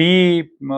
D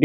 D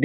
D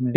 D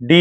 D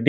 D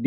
D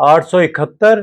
871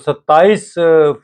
27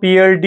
PLD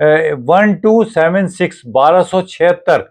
1276 1276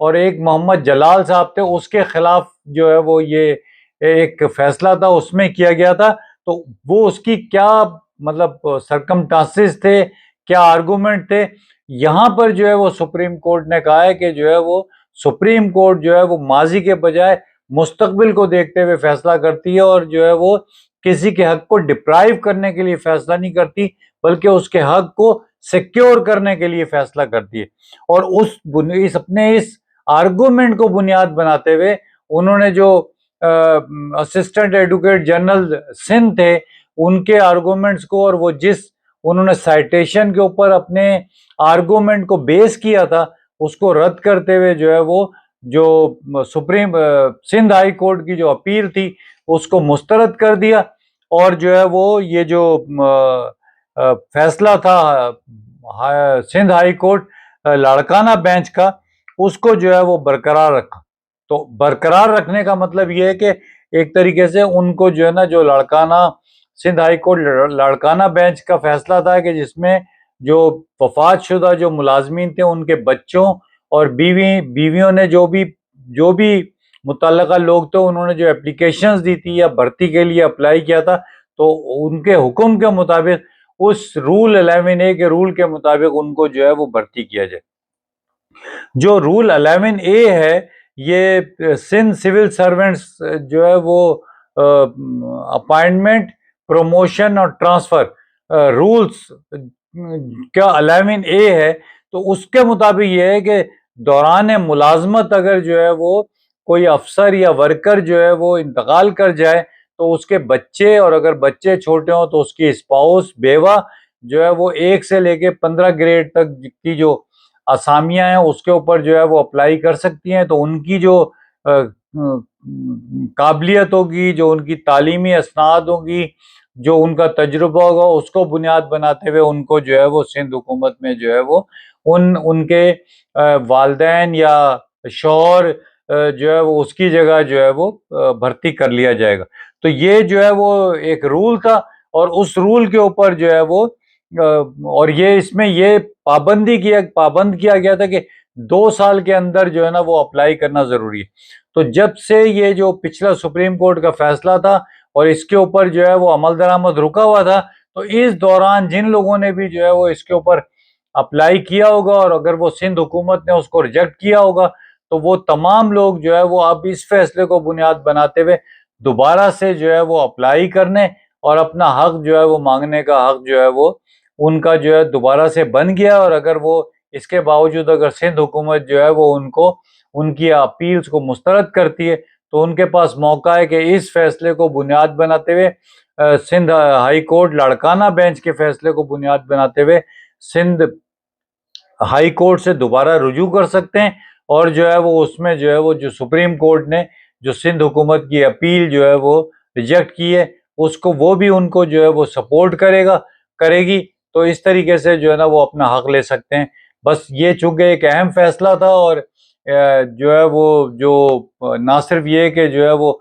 اور ایک محمد جلال صاحب تھے، اس کے خلاف جو ہے وہ یہ ایک فیصلہ تھا، اس میں کیا گیا تھا. تو وہ اس کی کیا مطلب سرکمٹانسز تھے، کیا آرگومنٹ تھے. یہاں پر جو ہے وہ سپریم کورٹ نے کہا ہے کہ جو ہے وہ سپریم کورٹ جو ہے وہ ماضی کے بجائے مستقبل کو دیکھتے ہوئے فیصلہ کرتی ہے، اور جو ہے وہ کسی کے حق کو ڈپرائیو کرنے کے لیے فیصلہ نہیں کرتی، بلکہ اس کے حق کو سیکیور کرنے کے لیے فیصلہ کرتی ہے. اور اپنے اس آرگومنٹ کو بنیاد بناتے ہوئے انہوں نے جو اسسٹنٹ ایڈوکیٹ جنرل سندھ تھے ان کے آرگومنٹس کو، اور وہ جس انہوں نے سائٹیشن کے اوپر اپنے آرگومنٹ کو بیس کیا تھا، اس کو رد کرتے ہوئے جو ہے وہ جو سپریم سندھ ہائی کورٹ کی جو اپیل تھی اس کو مسترد کر دیا. اور جو ہے وہ یہ جو فیصلہ تھا Sindh high court Larkana bench کا، اس کو جو ہے وہ برقرار رکھا. تو برقرار رکھنے کا مطلب یہ ہے کہ ایک طریقے سے ان کو جو ہے نا، جو Sindh high court Larkana bench کا فیصلہ تھا کہ جس میں جو وفات شدہ جو ملازمین تھے ان کے بچوں اور بیویوں نے جو بھی متعلقہ لوگ تھے انہوں نے جو اپلیکیشنز دی تھی یا بھرتی کے لیے اپلائی کیا تھا، تو ان کے حکم کے مطابق اس رول 11A کے رول کے مطابق ان کو جو ہے وہ بھرتی کیا جائے. جو رول 11A ہے یہ سندھ سول سرونٹس جو ہے وہ اپائنٹمنٹ، پروموشن اور ٹرانسفر رولز کا 11A ہے. تو اس کے مطابق یہ ہے کہ دوران ملازمت اگر جو ہے وہ کوئی افسر یا ورکر جو ہے وہ انتقال کر جائے تو اس کے بچے، اور اگر بچے چھوٹے ہوں تو اس کی اسپاؤس، بیوہ جو ہے وہ 1 سے لے کے 15 گریڈ تک کی جو اسامیاں ہیں اس کے اوپر جو ہے وہ اپلائی کر سکتی ہیں. تو ان کی جو قابلیت ہوگی، جو ان کی تعلیمی اسناد ہوگی، جو ان کا تجربہ ہوگا، اس کو بنیاد بناتے ہوئے ان کو جو ہے وہ سندھ حکومت میں جو ہے وہ ان کے والدین یا شوہر جو ہے وہ اس کی جگہ جو ہے وہ بھرتی کر لیا جائے گا. تو یہ جو ہے وہ ایک رول تھا، اور اس رول کے اوپر جو ہے وہ اور یہ اس میں یہ پابند کیا گیا تھا کہ 2 سال کے اندر جو ہے نا وہ اپلائی کرنا ضروری ہے. تو جب سے یہ جو پچھلا سپریم کورٹ کا فیصلہ تھا اور اس کے اوپر جو ہے وہ عمل درآمد رکا ہوا تھا، تو اس دوران جن لوگوں نے بھی جو ہے وہ اس کے اوپر اپلائی کیا ہوگا، اور اگر وہ سندھ حکومت نے اس کو ریجیکٹ کیا ہوگا، تو وہ تمام لوگ جو ہے وہ اب اس فیصلے کو بنیاد بناتے ہوئے دوبارہ سے جو ہے وہ اپلائی کرنے اور اپنا حق جو ہے وہ مانگنے کا حق جو ہے وہ ان کا جو ہے دوبارہ سے بن گیا. اور اگر وہ اس کے باوجود اگر سندھ حکومت جو ہے وہ ان کی اپیلز کو مسترد کرتی ہے، تو ان کے پاس موقع ہے کہ اس فیصلے کو بنیاد بناتے ہوئے Sindh high court Larkana bench کے فیصلے کو بنیاد بناتے ہوئے سندھ ہائی کورٹ سے دوبارہ رجوع کر سکتے ہیں. اور جو ہے وہ اس میں جو ہے وہ جو سپریم کورٹ نے جو سندھ حکومت کی اپیل جو ہے وہ ریجیکٹ کی ہے، اس کو وہ بھی ان کو جو ہے وہ سپورٹ کرے گی. تو اس طریقے سے جو ہے نا وہ اپنا حق لے سکتے ہیں. بس یہ چونکہ ایک اہم فیصلہ تھا، اور جو ہے وہ جو نہ صرف یہ کہ جو ہے وہ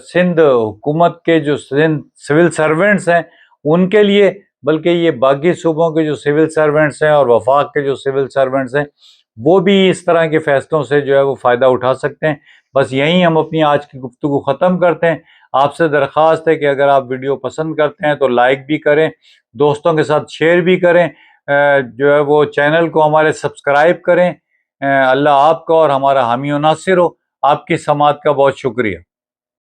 سندھ حکومت کے جو سول سرونٹس ہیں ان کے لیے، بلکہ یہ باقی صوبوں کے جو سول سرونٹس ہیں اور وفاق کے جو سول سرونٹس ہیں وہ بھی اس طرح کے فیصلوں سے جو ہے وہ فائدہ اٹھا سکتے ہیں. بس یہیں ہم اپنی آج کی گفتگو ختم کرتے ہیں. آپ سے درخواست ہے کہ اگر آپ ویڈیو پسند کرتے ہیں تو لائک بھی کریں، دوستوں کے ساتھ شیئر بھی کریں، جو ہے وہ چینل کو ہمارے سبسکرائب کریں. اللہ آپ کا اور ہمارا حامی و ناصر ہو. آپ کی سماعت کا بہت شکریہ.